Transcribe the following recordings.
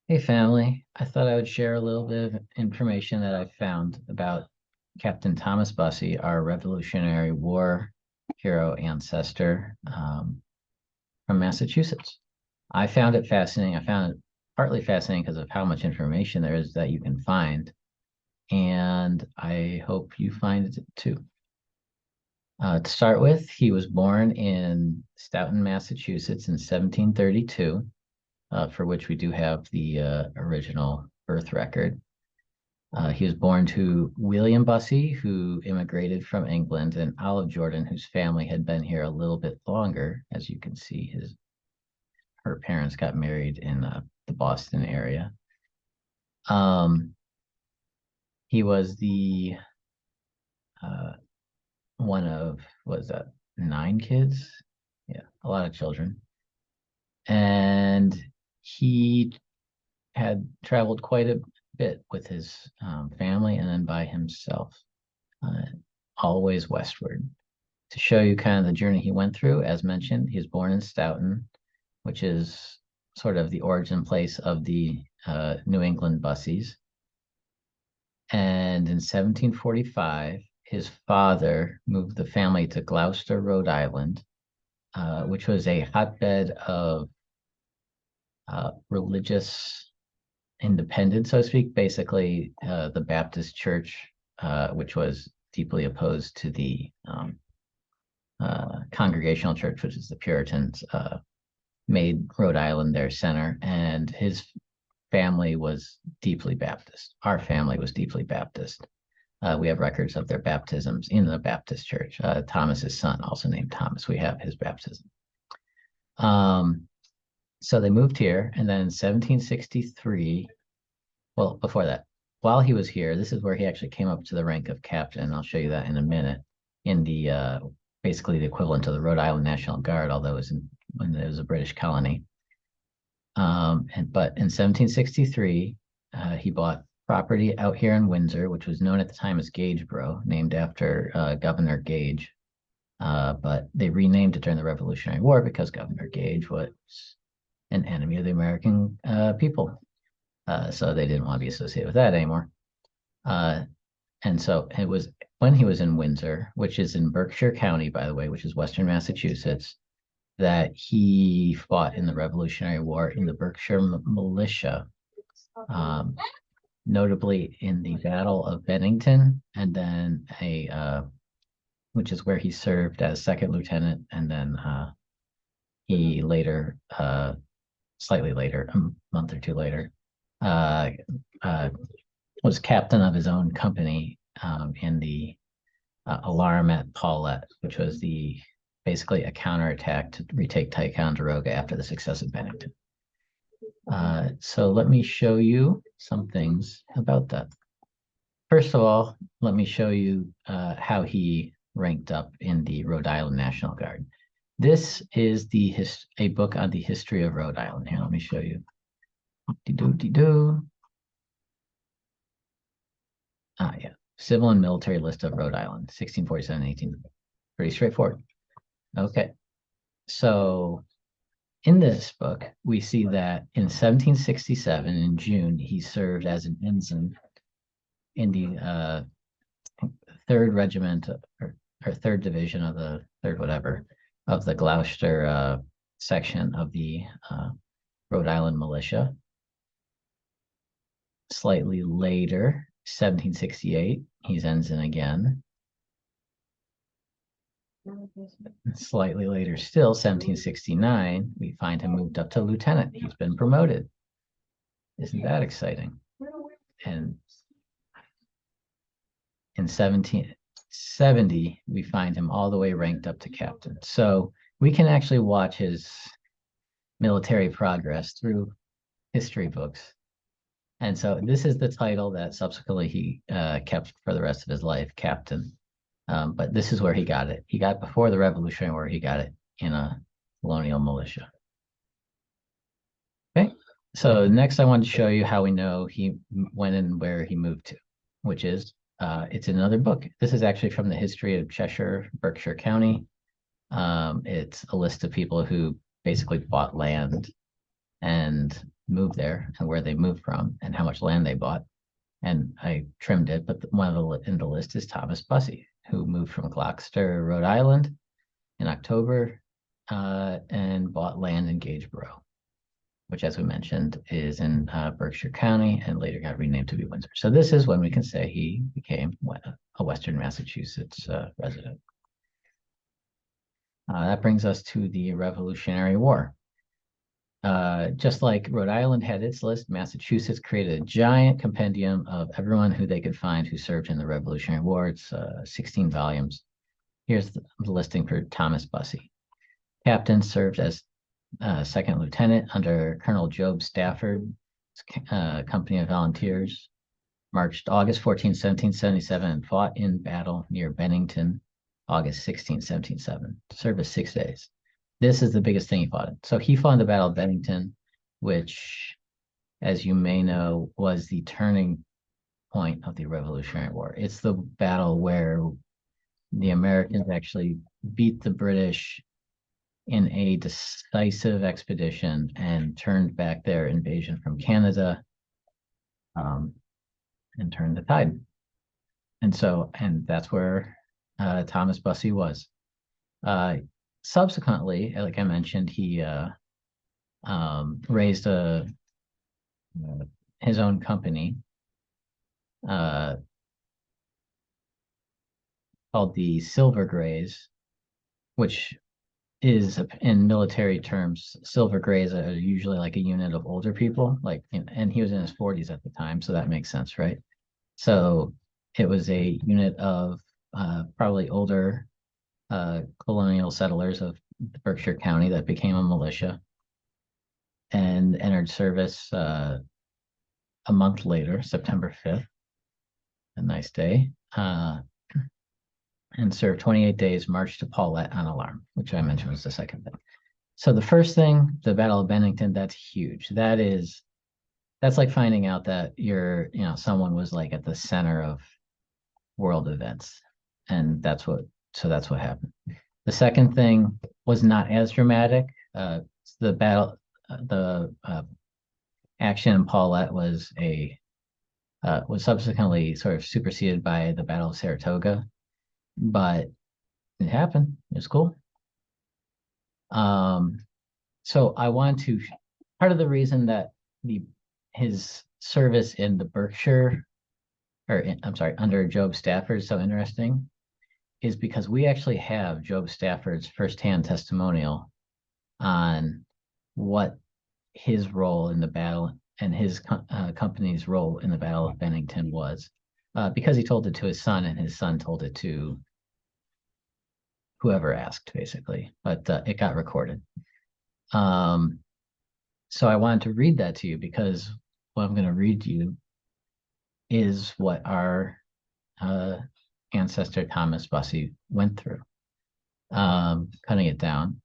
Hey family, I thought I would share a little bit of information that I found about Captain Thomas Bussey, our Revolutionary War hero ancestor from Massachusetts. I found it fascinating. I found it partly fascinating because of how much information there is that you can find, and I hope you find it too. To start with, he was born in Stoughton, Massachusetts in 1732, for which we do have the original birth record. He was born to William Bussey, who immigrated from England, and Olive Jordan, whose family had been here a little bit longer. As you can see, her parents got married in the Boston area. Um, he was the uh, one of, was that, 9 kids? Yeah, a lot of children. And he had traveled quite a bit with his family and then by himself, uh, always westward. To show you kind of the journey he went through, as mentioned, he was born in Stoughton, which is sort of the origin place of the New England Bussies. And in 1745, his father moved the family to Gloucester, Rhode Island, which was a hotbed of religious independence, so to speak. Basically, the Baptist Church, which was deeply opposed to the Congregational Church, which is the Puritans, made Rhode Island their center, and his family was deeply Baptist. Our family was deeply Baptist. We have records of their baptisms in the Baptist church. Thomas's son, also named Thomas, we have his baptism. So they moved here, and then in 1763, well, before that, while he was here, this is where he actually came up to the rank of captain. I'll show you that in a minute. In the basically the equivalent of the Rhode Island National Guard, although it was when it was a British colony. But in 1763, he bought property out here in Windsor, which was known at the time as Gageborough, named after Governor Gage. But they renamed it during the Revolutionary War because Governor Gage was an enemy of the American people. So they didn't want to be associated with that anymore. And so it was when he was in Windsor, which is in Berkshire County, by the way, which is Western Massachusetts, that he fought in the Revolutionary War in the Berkshire Militia, notably in the Battle of Bennington, and then which is where he served as second lieutenant, and then he later, slightly later, a month or two later, uh, uh, was captain of his own company in the alarm at Pawlet, which was basically a counterattack to retake Ticonderoga after the success of Bennington. So let me show you some things about that. First of all, let me show you how he ranked up in the Rhode Island National Guard. This is a book on the history of Rhode Island. Here, let me show you. Yeah. Civil and military list of Rhode Island, 1647-18. Pretty straightforward. Okay. So in this book, we see that in 1767, in June, he served as an ensign in the third regiment or third division of the third whatever of the Gloucester section of the Rhode Island militia. Slightly later, 1768, he's ensign again. Slightly later still, 1769, we find him moved up to lieutenant. He's been promoted. Isn't that exciting? And in 1770, we find him all the way ranked up to captain. So we can actually watch his military progress through history books. And so this is the title that subsequently he kept for the rest of his life, captain. But this is where he got it. He got before the Revolutionary War, he got it in a colonial militia. Okay, so next I wanted to show you how we know he went and where he moved to, which is, it's another book. This is actually from the history of Cheshire, Berkshire County. It's a list of people who basically bought land and moved there and where they moved from and how much land they bought. And I trimmed it, but one of the in the list is Thomas Bussey, who moved from Gloucester, Rhode Island in October, and bought land in Gageborough, which, as we mentioned, is in Berkshire County and later got renamed to be Windsor. So this is when we can say he became a Western Massachusetts resident. That brings us to the Revolutionary War. Just like Rhode Island had its list, Massachusetts created a giant compendium of everyone who they could find who served in the Revolutionary War. It's 16 volumes. Here's the listing for Thomas Bussey. Captain, served as second lieutenant under Colonel Job Stafford's company of volunteers. Marched August 14, 1777, and fought in battle near Bennington, August 16, 1777. Service 6 days. This is the biggest thing he fought in. So he fought in the Battle of Bennington, which, as you may know, was the turning point of the Revolutionary War. It's the battle where the Americans actually beat the British in a decisive expedition and turned back their invasion from Canada, and turned the tide. And that's where Thomas Bussey was. Subsequently, like I mentioned, he raised his own company called the Silver Greys, which is, in military terms, Silver Greys are usually like a unit of older people, and he was in his 40s at the time, so that makes sense, right? So it was a unit of probably older colonial settlers of Berkshire County that became a militia and entered service a month later, September 5th, a nice day, and served 28 days, marched to Pawlet on alarm, which I mentioned was the second thing. So the first thing, the Battle of Bennington, that's huge. That's like finding out that someone was like at the center of world events. And that's what happened. The second thing was not as dramatic. The battle, the action in Pawlet was subsequently sort of superseded by the Battle of Saratoga, but it happened. It was cool. So I want to, part of the reason that his service in the Berkshire, under Job Stafford is so interesting, is because we actually have Job Stafford's firsthand testimonial on what his role in the battle and his company's role in the Battle of Bennington was, because he told it to his son, and his son told it to whoever asked, basically, but it got recorded. So I wanted to read that to you because what I'm going to read you is what our ancestor Thomas Bussey went through. Cutting it down,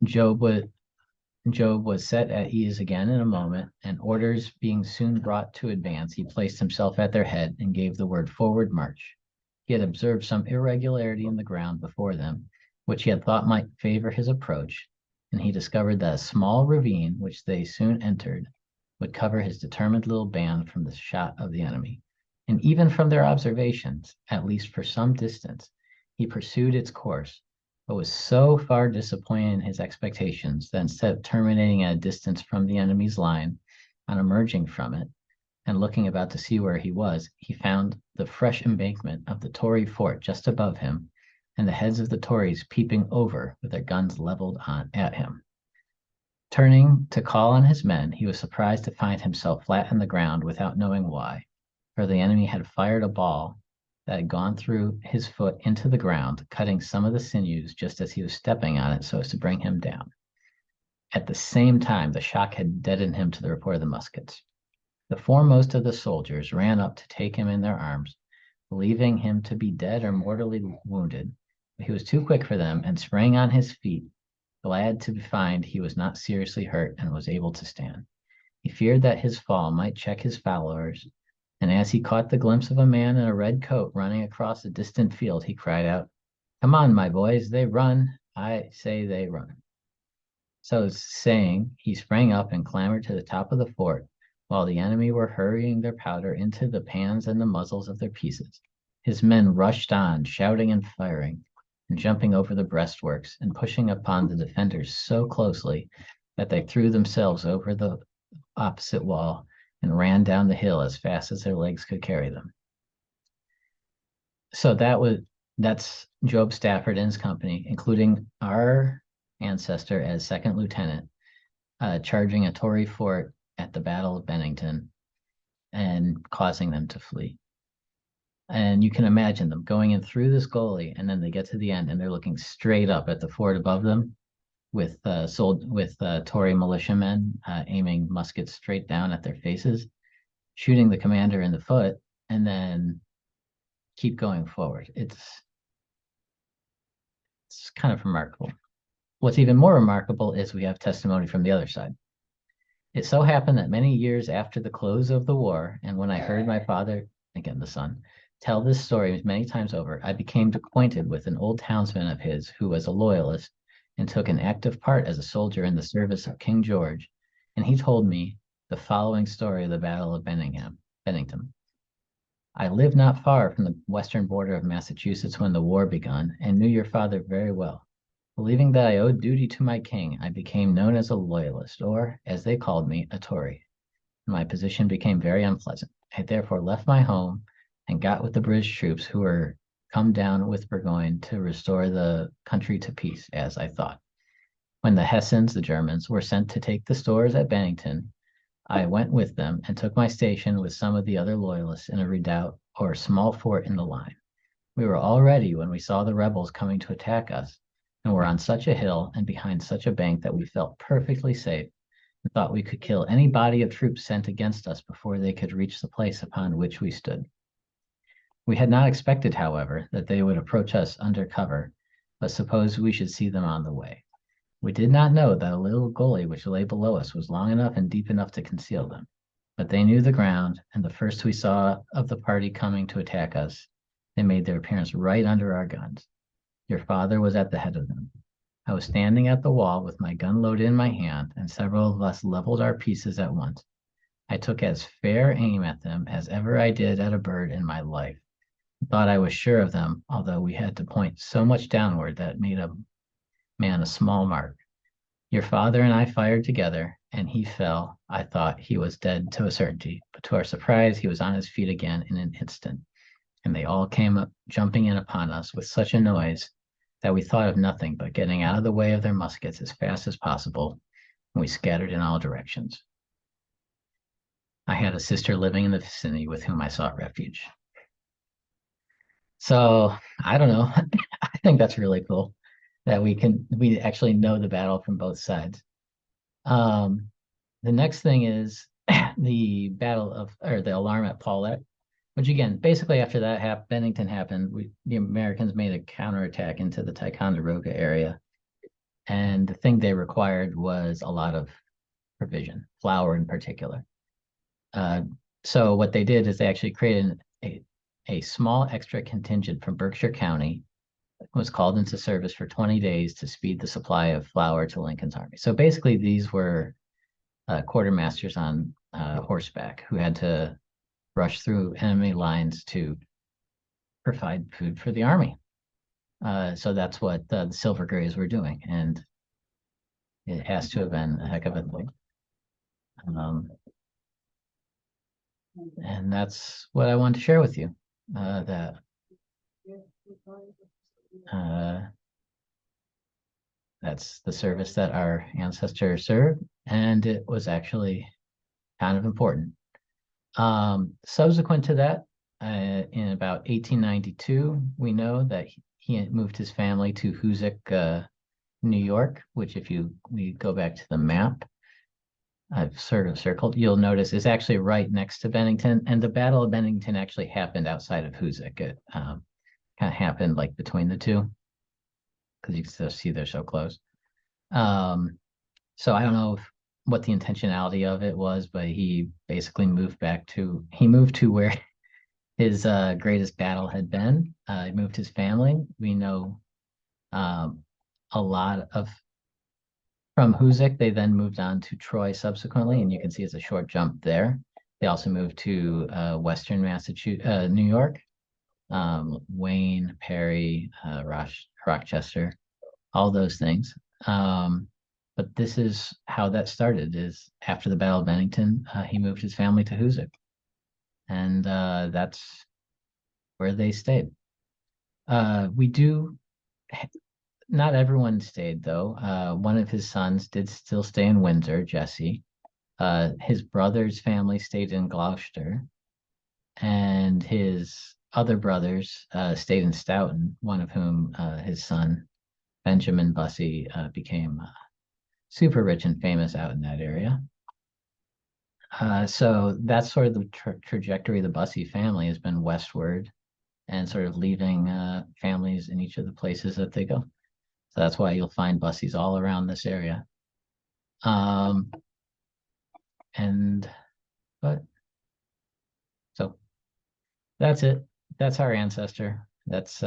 Job was set at ease again in a moment, and orders being soon brought to advance, he placed himself at their head and gave the word forward march. He had observed some irregularity in the ground before them, which he had thought might favor his approach, and he discovered that a small ravine, which they soon entered, would cover his determined little band from the shot of the enemy. And even from their observations, at least for some distance, he pursued its course, but was so far disappointed in his expectations that instead of terminating at a distance from the enemy's line, on emerging from it and looking about to see where he was, he found the fresh embankment of the Tory fort just above him, and the heads of the Tories peeping over with their guns leveled at him. Turning to call on his men, he was surprised to find himself flat on the ground without knowing why, for the enemy had fired a ball that had gone through his foot into the ground, cutting some of the sinews just as he was stepping on it so as to bring him down. At the same time, the shock had deadened him to the report of the muskets. The foremost of the soldiers ran up to take him in their arms, believing him to be dead or mortally wounded, but he was too quick for them and sprang on his feet, glad to find he was not seriously hurt and was able to stand. He feared that his fall might check his followers, and as he caught the glimpse of a man in a red coat running across a distant field, he cried out, "Come on, my boys, they run. I say they run." So saying, he sprang up and clambered to the top of the fort, while the enemy were hurrying their powder into the pans and the muzzles of their pieces. His men rushed on, shouting and firing, and jumping over the breastworks, and pushing upon the defenders so closely that they threw themselves over the opposite wall and ran down the hill as fast as their legs could carry them. So that's Job Stafford and his company, including our ancestor as second lieutenant, charging a Tory fort at the Battle of Bennington and causing them to flee. And you can imagine them going in through this gully, and then they get to the end, and they're looking straight up at the fort above them with Tory militiamen aiming muskets straight down at their faces, shooting the commander in the foot, and then keep going forward. It's kind of remarkable. What's even more remarkable is we have testimony from the other side. It so happened that many years after the close of the war, and when I heard my father, again the son, tell this story many times over, I became acquainted with an old townsman of his who was a loyalist and took an active part as a soldier in the service of King George, and he told me the following story of the Battle of Bennington. I lived not far from the western border of Massachusetts when the war begun, and knew your father very well. Believing that I owed duty to my king, I became known as a loyalist, or, as they called me, a Tory. My position became very unpleasant. I therefore left my home and got with the British troops who were come down with Burgoyne to restore the country to peace, as I thought. When the Hessians, the Germans, were sent to take the stores at Bennington, I went with them and took my station with some of the other loyalists in a redoubt or small fort in the line. We were all ready when we saw the rebels coming to attack us, and were on such a hill and behind such a bank that we felt perfectly safe and thought we could kill any body of troops sent against us before they could reach the place upon which we stood. We had not expected, however, that they would approach us under cover, but supposed we should see them on the way. We did not know that a little gully which lay below us was long enough and deep enough to conceal them, but they knew the ground, and the first we saw of the party coming to attack us, they made their appearance right under our guns. Your father was at the head of them. I was standing at the wall with my gun loaded in my hand, and several of us leveled our pieces at once. I took as fair aim at them as ever I did at a bird in my life. I thought I was sure of them, although we had to point so much downward that it made a man a small mark. Your father and I fired together, and he fell. I thought he was dead to a certainty, but to our surprise, he was on his feet again in an instant, and they all came up jumping in upon us with such a noise that we thought of nothing but getting out of the way of their muskets as fast as possible, and we scattered in all directions. I had a sister living in the vicinity with whom I sought refuge. So I don't know. I think that's really cool that we actually know the battle from both sides. The next thing is the the alarm at Pawlet, which again, basically after that Bennington happened, the Americans made a counterattack into the Ticonderoga area. And the thing they required was a lot of provision, flour in particular. So what they did is they actually created a small extra contingent from Berkshire County, was called into service for 20 days to speed the supply of flour to Lincoln's army. So basically these were quartermasters on horseback who had to rush through enemy lines to provide food for the army. So that's what the Silver Grays were doing, and it has to have been a heck of a thing. And that's what I wanted to share with you. That's the service that our ancestors served, and it was actually kind of important. Subsequent to that, in about 1892, we know that he moved his family to Hoosick, New York, which if we go back to the map, I've sort of circled, you'll notice is actually right next to Bennington, and the Battle of Bennington actually happened outside of Hoosick. It kind of happened like between the two, because you can still see they're so close. So I don't know what the intentionality of it was, but he basically moved to where his greatest battle had been. He moved his family. We know a lot of From Hoosick, they then moved on to Troy subsequently, and you can see it's a short jump there. They also moved to Western Massachusetts, New York, Wayne, Perry, Rochester, all those things. But this is how that started. Is after the Battle of Bennington, he moved his family to Hoosick, and that's where they stayed. We do Not everyone stayed though. One of his sons did still stay in Windsor, Jesse. His brother's family stayed in Gloucester, and his other brothers stayed in Stoughton, one of whom, his son, Benjamin Bussey, became super rich and famous out in that area. So that's sort of the trajectory of the Bussey family has been westward and sort of leaving families in each of the places that they go. So that's why you'll find Busseys all around this area. Um, and but so that's it. That's our ancestor. That's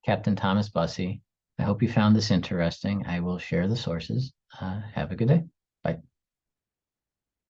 Captain Thomas Bussey. I hope you found this interesting. I will share the sources. Have a good day. Bye.